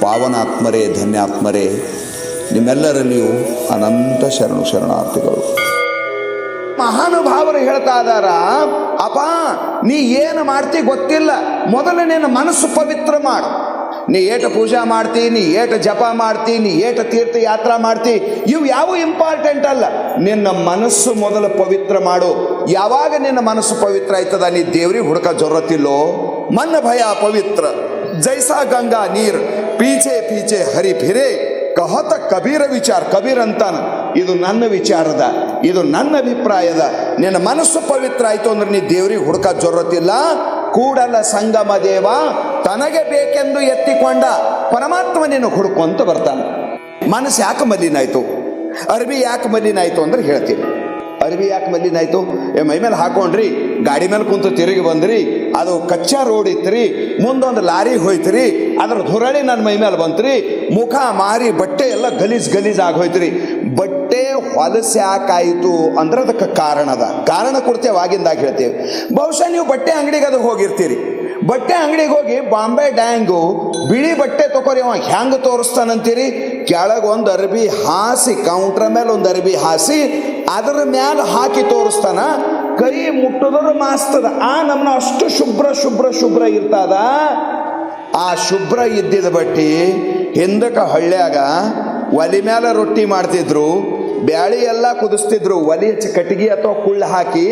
ಪಾವನಾತ್ಮರೇ, ಧನ್ಯಾತ್ಮರೇ, ನಿಮ್ಮೆಲ್ಲರಲ್ಲಿಯೂ ಅನಂತ ಶರಣಾರ್ಥಿಗಳು. ಮಹಾನುಭಾವರು ಹೇಳ್ತಾ ಇದ್ದಾರ, ಅಪ್ಪ ನೀ ಏನು ಮಾಡ್ತಿ ಗೊತ್ತಿಲ್ಲ, ಮೊದಲು ನಿನ್ನ ಮನಸ್ಸು ಪವಿತ್ರ ಮಾಡು. ನೀ ಏಟ ಪೂಜಾ ಮಾಡ್ತಿ, ನೀ ಏಟ ಜಪ ಮಾಡ್ತಿ, ನೀ ಏಟ ತೀರ್ಥ ಯಾತ್ರಾ ಮಾಡ್ತಿ, ಇವು ಯಾವ ಇಂಪಾರ್ಟೆಂಟ್ ಅಲ್ಲ. ನಿನ್ನ ಮನಸ್ಸು ಮೊದಲು ಪವಿತ್ರ ಮಾಡು. ಯಾವಾಗ ನಿನ್ನ ಮನಸ್ಸು ಪವಿತ್ರ ಆಯ್ತದ, ನೀ ದೇವ್ರಿಗೆ ಹುಡುಕ ಜೊರತಿಲ್ಲೋ. ಮನ್ನ ಭಯ ಪವಿತ್ರ ಜೈಸಾ ಗಂಗಾ ನೀರ್ ಪೀಚೆ ಪೀಚೆ ಹರಿ ಫಿರೆ ಕಹತ ಕಬೀರ ವಿಚಾರ. ಕಬೀರ್ ಅಂತಾನ, ಇದು ನನ್ನ ವಿಚಾರದ, ಇದು ನನ್ನ ಅಭಿಪ್ರಾಯದ. ನಿನ್ನ ಮನಸ್ಸು ಪವಿತ್ರ ಆಯ್ತು ಅಂದ್ರೆ ನೀ ದೇವ್ರಿಗೆ ಹುಡುಕ ಜೊರತಿಲ್ಲ. ಕೂಡಲ ಸಂಗಮ ದೇವ ತನಗೆ ಬೇಕೆಂದು ಎತ್ತಿಕೊಂಡ ಪರಮಾತ್ಮ ನೀನು ಹುಡುಕೊಂತ ಬರ್ತಾನೆ. ಮನಸ್ಸು ಯಾಕೆ ಮಲಿನಾಯ್ತು, ಅರ್ಬಿ ಯಾಕೆ ಮಲಿನಾಯ್ತು ಅಂದ್ರೆ ಹೇಳ್ತೀನಿ. ಅರ್ಬಿ ಯಾಕೆ ಮಲಿನಾಯ್ತು? ಮೈ ಮೇಲೆ ಹಾಕೊಂಡ್ರಿ, ಗಾಡಿ ಮೇಲೆ ಕುಂತು ತಿರುಗಿ ಬಂದ್ರಿ, ಅದು ಕಚ್ಚಾ ರೋಡ್ ಇತ್ರಿ, ಮುಂದೊಂದು ಲಾರಿ ಹೋಯ್ತ್ರಿ, ಅದ್ರ ಧುರಳಿ ನನ್ನ ಮೈ ಮೇಲೆ ಬಂತ್ರಿ, ಮುಖ ಮಾರಿ ಬಟ್ಟೆ ಎಲ್ಲ ಗಲೀಜ್ ಆಗೋಯ್ತ್ರಿ. ಬಟ್ಟೆ ಹೊಲಸು ಯಾಕಾಯಿತು ಅಂದ್ರೆ ಅದಕ್ಕೆ ಕಾರಣ ಅದ. ಕಾರಣ ಕೊಡ್ತೇವೆ, ಆಗಿಂದಾಗ ಹೇಳ್ತೇವೆ. ಬಹುಶಃ ನೀವು ಬಟ್ಟೆ ಅಂಗಡಿಗೆ ಅದು ಹೋಗಿರ್ತೀರಿ. ಬಟ್ಟೆ ಅಂಗಡಿಗೆ ಹೋಗಿ ಬಾಂಬೆ ಡ್ಯಾಂಗು ಬಿಳಿ ಬಟ್ಟೆ ತಗೋರಿ, ಅವ ಹೆಂಗೆ ತೋರಿಸ್ತಾನಂತೀರಿ? ಕೆಳಗೊಂದು ಅರ್ಬಿ ಹಾಸಿ, ಕೌಂಟ್ರ ಮೇಲೆ ಒಂದು ಅರ್ಬಿ ಹಾಸಿ ಅದರ ಮ್ಯಾಲೆ ಹಾಕಿ ತೋರಿಸ್ತಾನ. ಕೈ ಮುಟ್ಟೋದ್ರ ಮಾಸ್ತದ. ಆ ನಮ್ಮನ್ನ ಅಷ್ಟು ಶುಭ್ರ ಇರ್ತದ. ಆ ಶುಭ್ರ ಇದ್ದಿದ್ದ ಬಟ್ಟಿ ಹಿಂದಕ್ಕೆ ಹಳ್ಳ್ಯಾಗ ಒಲಿ ಮ್ಯಾಲ ರೊಟ್ಟಿ ಮಾಡ್ತಿದ್ರು, ಬ್ಯಾಳಿ ಎಲ್ಲ ಕುದಿಸ್ತಿದ್ರು. ಒಲಿ ಕಟ್ಟಿಗೆ ಅಥವಾ ಕುಳ್ಳು ಹಾಕಿ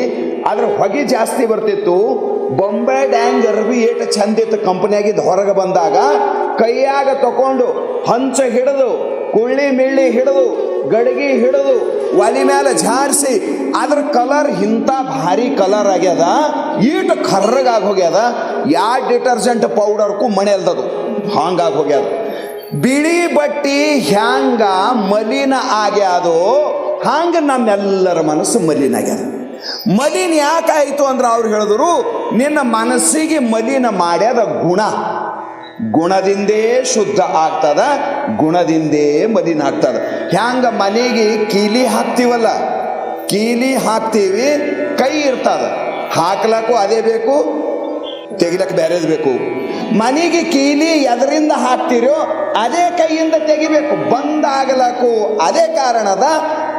ಅದ್ರ ಹೊಗೆ ಜಾಸ್ತಿ ಬರ್ತಿತ್ತು. ಬೊಂಬೆ ಡ್ಯಾಂಗ್ ಅರ್ಬಿ ಏಟ ಚಂದಿತ್ತು ಕಂಪನಿಯಾಗಿದ್ದು. ಹೊರಗೆ ಬಂದಾಗ ಕೈಯಾಗ ತಕೊಂಡು ಹಂಚ ಹಿಡಿದು, ಕುಳ್ಳಿ ಮಿಳ್ಳಿ ಹಿಡಿದು, ಗಡಿಗೆ ಹಿಡಿದು ಒಲಿ ಮೇಲೆ ಜಾರಿಸಿ ಅದ್ರ ಕಲರ್ ಇಂಥ ಭಾರಿ ಕಲರ್ ಆಗ್ಯದ, ಈಟು ಕರ್ರಗಾಗಿ ಹೋಗ್ಯದ. ಯಾವ ಡಿಟರ್ಜೆಂಟ್ ಪೌಡರ್ಗೂ ಮಣೆ ಅಲ್ದದು, ಹಾಂಗಾಗಿ ಹೋಗ್ಯದ. ಬಿಳಿ ಬಟ್ಟಿ ಹ್ಯಾಂಗ ಮಲಿನ ಆಗ್ಯಾದೋ ಹಂಗ ನಮ್ಮೆಲ್ಲರ ಮನಸ್ಸು ಮಲಿನ ಆಗ್ಯದ. ಮಲಿನ ಯಾಕಾಯಿತು ಅಂದ್ರೆ ಅವ್ರು ಹೇಳಿದ್ರು, ನಿನ್ನ ಮನಸ್ಸಿಗೆ ಮಲಿನ ಮಾಡ್ಯದ ಗುಣದಿಂದೇ ಶುದ್ಧ ಆಗ್ತದ, ಗುಣದಿಂದೇ ಮಲಿನ ಆಗ್ತದ. ಹ್ಯಾಂಗ ಮನೆಗೆ ಕೀಲಿ ಹಾಕ್ತೀವಲ್ಲ, ಕೀಲಿ ಹಾಕ್ತೀವಿ, ಕೈ ಇರ್ತದ, ಹಾಕ್ಲಕ್ಕೂ ಅದೇ ಬೇಕು, ತೆಗಿಲಕ್ಕೆ ಬೇರೆದು ಬೇಕು. ಮನೆಗೆ ಕೀಲಿ ಎದರಿಂದ ಹಾಕ್ತಿರೋ ಅದೇ ಕೈಯಿಂದ ತೆಗಿಬೇಕು. ಬಂದಾಗಲಕ್ಕೂ ಅದೇ ಕಾರಣದ,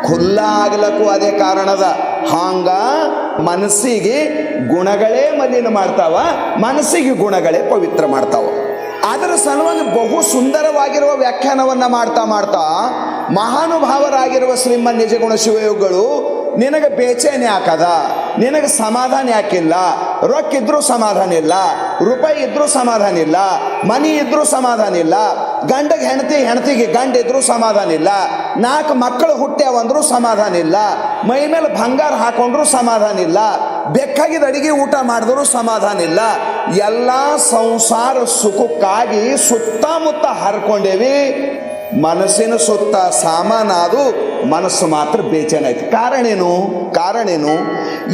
ಖುಲ್ಲ ಆಗ್ಲಕ್ಕೂ ಅದೇ ಕಾರಣದ. ಹಾಂಗ ಮನಸ್ಸಿಗೆ ಗುಣಗಳೇ ಮಲಿನ ಮಾಡ್ತಾವ, ಮನಸ್ಸಿಗೆ ಗುಣಗಳೇ ಪವಿತ್ರ ಮಾಡ್ತಾವ. ಅದರ ಸಲುವಾಗಿ ಬಹು ಸುಂದರವಾಗಿರುವ ವ್ಯಾಖ್ಯಾನವನ್ನ ಮಾಡ್ತಾ ಮಹಾನುಭಾವರಾಗಿರುವ ಶ್ರೀಮನ್ ನಿಜಗುಣ ಶಿವಯೋಗಿಗಳು, ನಿನಗೆ ಬೇಚೇನೆ ಯಾಕದ, ನಿನಗೆ ಸಮಾಧಾನ ಯಾಕಿಲ್ಲ? ರೊಕ್ಕ ಇದ್ರೂ ಸಮಾಧಾನ ಇಲ್ಲ, ರೂಪಾಯಿ ಇದ್ರೂ ಸಮಾಧಾನ ಇಲ್ಲ, ಮನಿ ಇದ್ರೂ ಸಮಾಧಾನ ಇಲ್ಲ, ಗಂಡಗೆ ಹೆಂಡತಿಗೆ ಗಂಡ ಇದ್ರೂ ಸಮಾಧಾನ ಇಲ್ಲ, 4 ಮಕ್ಕಳು ಹುಟ್ಟ್ಯಾವಂದ್ರೂ ಸಮಾಧಾನ ಇಲ್ಲ, ಮೈ ಮೇಲೆ ಬಂಗಾರ ಹಾಕೊಂಡ್ರೂ ಸಮಾಧಾನ ಇಲ್ಲ, ಬೇಕಾಗಿದ್ದ ಅಡಿಗೆ ಊಟ ಮಾಡಿದ್ರೂ ಸಮಾಧಾನ ಇಲ್ಲ. ಎಲ್ಲ ಸಂಸಾರ ಸುಖಕ್ಕಾಗಿ ಸುತ್ತಮುತ್ತ ಹರ್ಕೊಂಡೇವಿ. ಮನಸ್ಸಿನ ಸುತ್ತ ಸಾಮಾನಾದು, ಮನಸ್ಸು ಮಾತ್ರ ಬೇಚೇನಾಯ್ತು. ಕಾರಣ ಏನು?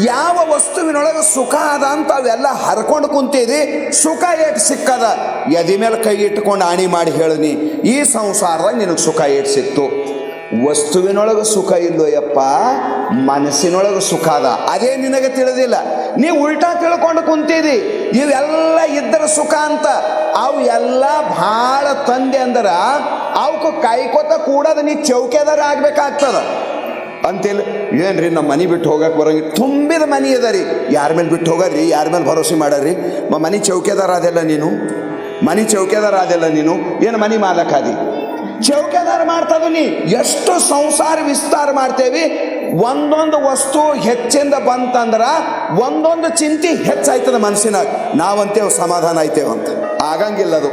ಯಾವ ವಸ್ತುವಿನೊಳಗೆ ಸುಖ ಅದ ಅಂತ ಅವೆಲ್ಲ ಹರ್ಕೊಂಡು ಕುಂತಿದಿ. ಸುಖ ಏಟ್ ಸಿಕ್ಕದ? ಎದಿ ಮೇಲೆ ಕೈ ಇಟ್ಕೊಂಡು ಆಣಿ ಮಾಡಿ ಹೇಳನಿ, ಈ ಸಂಸಾರದಾಗ ನಿನಗೆ ಸುಖ ಏಟ್ ಸಿಕ್ತು. ವಸ್ತುವಿನೊಳಗೆ ಸುಖ ಇಲ್ಲೋಯಪ್ಪ, ಮನಸ್ಸಿನೊಳಗೆ ಸುಖ ಅದ, ಅದೇ ನಿನಗೆ ತಿಳಿದಿಲ್ಲ. ನೀವು ಉಲ್ಟಾ ತಿಳ್ಕೊಂಡು ಕುಂತಿದಿ, ಇವೆಲ್ಲ ಇದ್ದರ ಸುಖ ಅಂತ. ಅವು ಎಲ್ಲ ಭಾಳ ತಂದೆ ಅಂದ್ರ ಅವಕ್ಕೆ ಕಾಯ್ಕೋತ ಕೂಡದ ನೀ ಚೌಕಿದಾರ ಆಗ್ಬೇಕಾಗ್ತದ ಅಂತಿಲ್ಲ. ಏನ್ರಿ ನಮ್ಮ ಮನೆ ಬಿಟ್ಟು ಹೋಗಕ್ಕೆ ಬರಂಗಿಲ್ಲ, ತುಂಬಿದ ಮನೆ ಅದ ರೀ, ಯಾರ ಮೇಲೆ ಬಿಟ್ಟು ಹೋಗರಿ, ಯಾರ ಮೇಲೆ ಭರೋಸೆ ಮಾಡರಿ? ಮನೆ ಚೌಕಿದಾರ ಅದೆಲ್ಲ ನೀನು, ಮನೆ ಚೌಕಿದಾರ ಅದೆಲ್ಲ ನೀನು, ಏನು ಮನೆ ಮಾಲಕಾದಿ? ಚೌಕಿದಾರ ಮಾಡ್ತದ ನೀ. ಎಷ್ಟು ಸಂಸಾರ ವಿಸ್ತಾರ ಮಾಡ್ತೇವಿ, ಒಂದೊಂದು ವಸ್ತು ಹೆಚ್ಚಿಂದ ಬಂತಂದ್ರ ಒಂದೊಂದು ಚಿಂತೆ ಹೆಚ್ಚಾಯ್ತದ ಮನಸ್ಸಿನಾಗ. ನಾವಂತೇವ್ ಸಮಾಧಾನ ಆಯ್ತೇವಂತ, ಆಗಂಗಿಲ್ಲದು.